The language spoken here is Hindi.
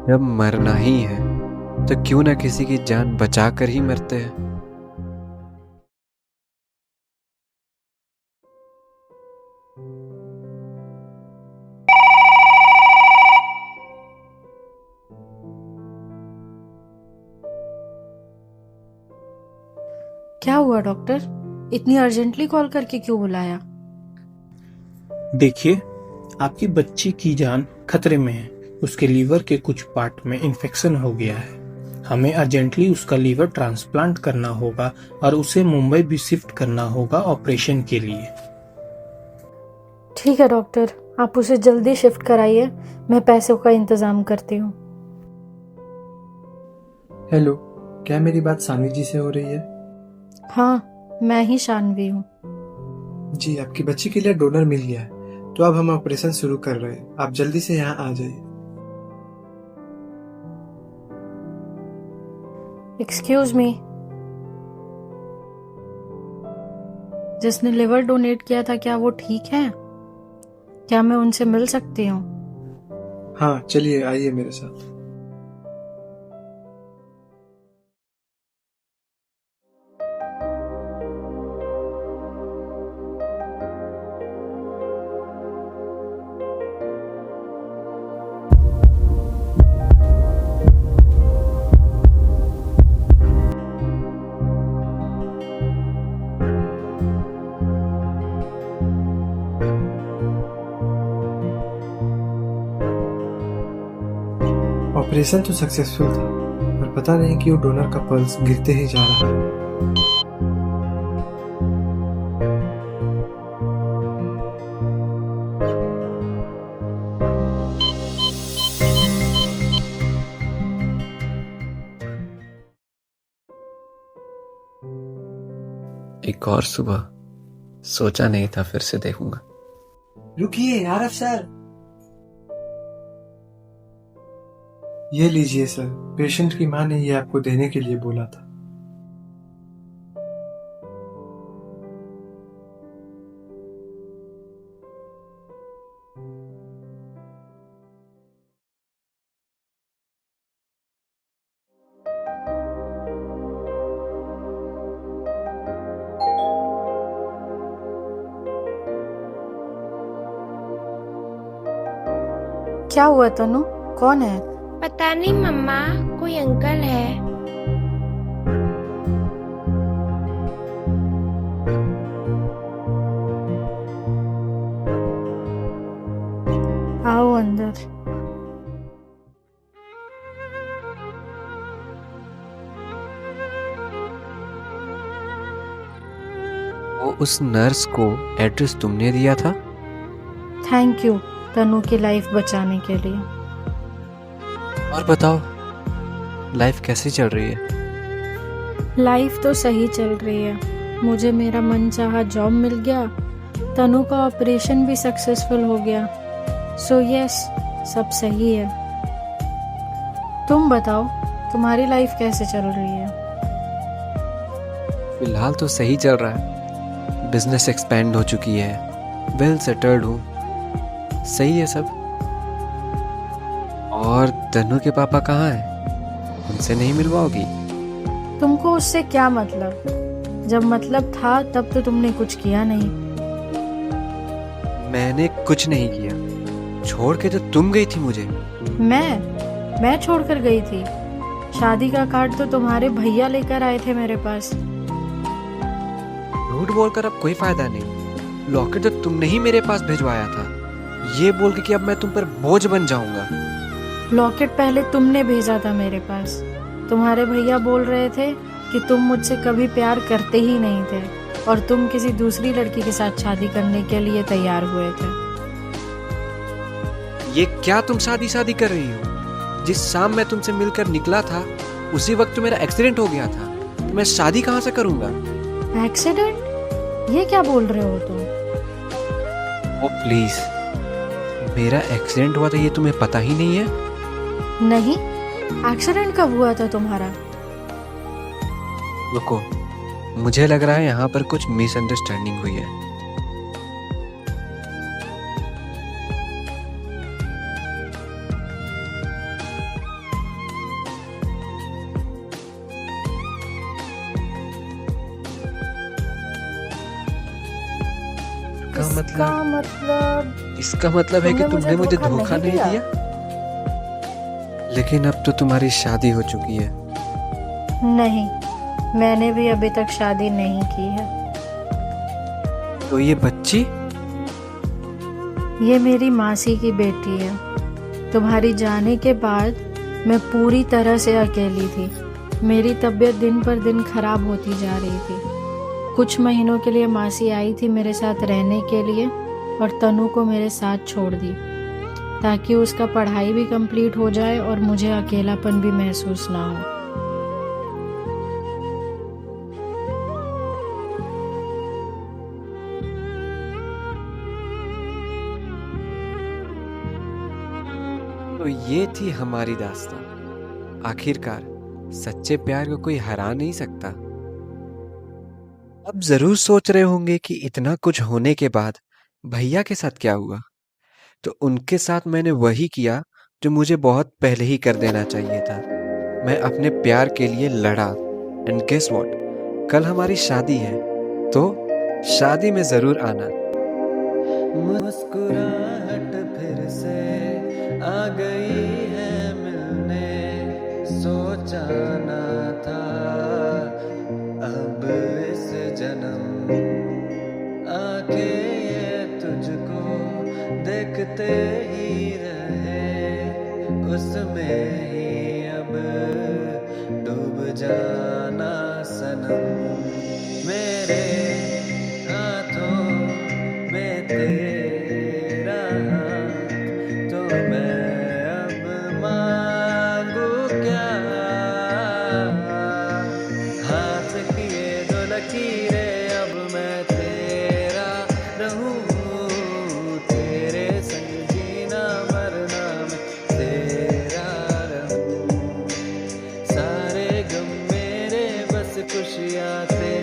जब मरना ही है तो क्यों ना किसी की जान बचा कर ही मरते हैं। क्या हुआ डॉक्टर? इतनी अर्जेंटली कॉल करके क्यों बुलाया? देखिए, आपकी बच्ची की जान खतरे में है। उसके लीवर के कुछ पार्ट में इन्फेक्शन हो गया है। हमें अर्जेंटली उसका लीवर ट्रांसप्लांट करना होगा और उसे मुंबई भी शिफ्ट करना होगा ऑपरेशन के लिए। ठीक है डॉक्टर, आप उसे जल्दी शिफ्ट कराइए। मैं पैसों का इंतजाम करती हूँ। हेलो, क्या मेरी बात सानवी जी से हो रही है? हाँ, मैं ही शानवी हूँ। जी, आपकी बच्ची के लिए डोनर मिल गया है, तो अब हम ऑपरेशन शुरू कर रहे हैं। आप जल्दी से यहाँ आ जाइए। एक्सक्यूज मी, जिसने लिवर डोनेट किया था क्या वो ठीक है? क्या मैं उनसे मिल सकती हूँ? हाँ, चलिए आइए मेरे साथ। ऑपरेशन तो सक्सेसफुल था, पर पता नहीं क्यों डोनर का पल्स गिरते ही जा रहा है। एक और सुबह, सोचा नहीं था फिर से देखूंगा। रुकिए आरफ सर, ये लीजिए सर। पेशेंट की माँ ने ये आपको देने के लिए बोला था। क्या हुआ तनु? कौन है? पता नहीं मम्मा, कोई अंकल है। आओ अंदर। वो उस नर्स को एड्रेस तुमने दिया था? थैंक यू तनु की लाइफ बचाने के लिए। और बताओ, लाइफ कैसी चल रही है? लाइफ तो सही चल रही है। मुझे मेरा मनचाहा जॉब मिल गया, तनु का ऑपरेशन भी सक्सेसफुल हो गया। सो यस, सब सही है। तुम बताओ, तुम्हारी लाइफ कैसे चल रही है? फिलहाल तो सही चल रहा है। बिजनेस एक्सपेंड हो चुकी है, वेल सेटल्ड हूँ, सही है सब। और तनु के पापा कहाँ हैं? उनसे नहीं मिलवाओगी? तुमको उससे क्या मतलब? जब मतलब था तब तो तुमने कुछ किया नहीं। मैंने कुछ नहीं किया, छोड़ के तो तुम गई थी मुझे। मैं छोड़कर गई थी? शादी का कार्ड तो तुम्हारे भैया लेकर आए थे मेरे पास। झूठ बोलकर अब कोई फायदा नहीं। लॉकेट तो तुमने ही मेरे पास भिजवाया था, ये बोल के कि अब मैं तुम पर बोझ बन जाऊंगा। लॉकेट पहले तुमने भेजा था मेरे पास। तुम्हारे भैया बोल रहे थे कि तुम मुझसे कभी प्यार करते ही नहीं थे और तुम किसी दूसरी लड़की के साथ शादी करने के लिए तैयार हुए थे। ये क्या तुम शादी शादी कर रही हो? जिस शाम मैं तुमसे मिलकर निकला था उसी वक्त तो मेरा एक्सीडेंट हो गया था, तो मैं शादी कहाँ से करूंगा? एक्सीडेंट? ये क्या बोल रहे हो तुम? ओ प्लीज, मेरा एक्सीडेंट हुआ था ये तुम्हें पता ही नहीं है? नहीं, एक्सीडेंट कब हुआ था तुम्हारा? रुको, मुझे लग रहा है यहाँ पर कुछ मिसअंडरस्टैंडिंग हुई है। इसका मतलब है कि तुमने मुझे धोखा नहीं दिया। लेकिन अब तो तुम्हारी शादी हो चुकी है। नहीं, मैंने भी अभी तक शादी नहीं की है। तो ये बच्ची? ये मेरी मासी की बेटी है। तुम्हारी जाने के बाद मैं पूरी तरह से अकेली थी। मेरी तबीयत दिन पर दिन खराब होती जा रही थी। कुछ महीनों के लिए मासी आई थी मेरे साथ रहने के लिए और तनु को मेरे साथ छोड़ दी ताकि उसका पढ़ाई भी कंप्लीट हो जाए और मुझे अकेलापन भी महसूस ना हो। तो ये थी हमारी दास्तान। आखिरकार सच्चे प्यार को कोई हरा नहीं सकता। अब जरूर सोच रहे होंगे कि इतना कुछ होने के बाद भैया के साथ क्या हुआ। तो उनके साथ मैंने वही किया जो मुझे बहुत पहले ही कर देना चाहिए था। मैं अपने प्यार के लिए लड़ा। एंड गेस व्हाट, कल हमारी शादी है, तो शादी में जरूर आना। मुस्कुराहट फिर से आ गई है मिलने, सोचा ना था अब इस जन्म आके ये तुझको देखते ही रहे, उसमें ही अब डूब जाना सनम। मेरे हाथों में तेरा हाथ, तो मैं अब मांगू क्या। हाथ किए दो लकीरें, अब मैं तेरा रहूं, तेरे संग जीना मरना मैं तेरा रहूं। सारे गम मेरे, बस खुशियाँ तेरी।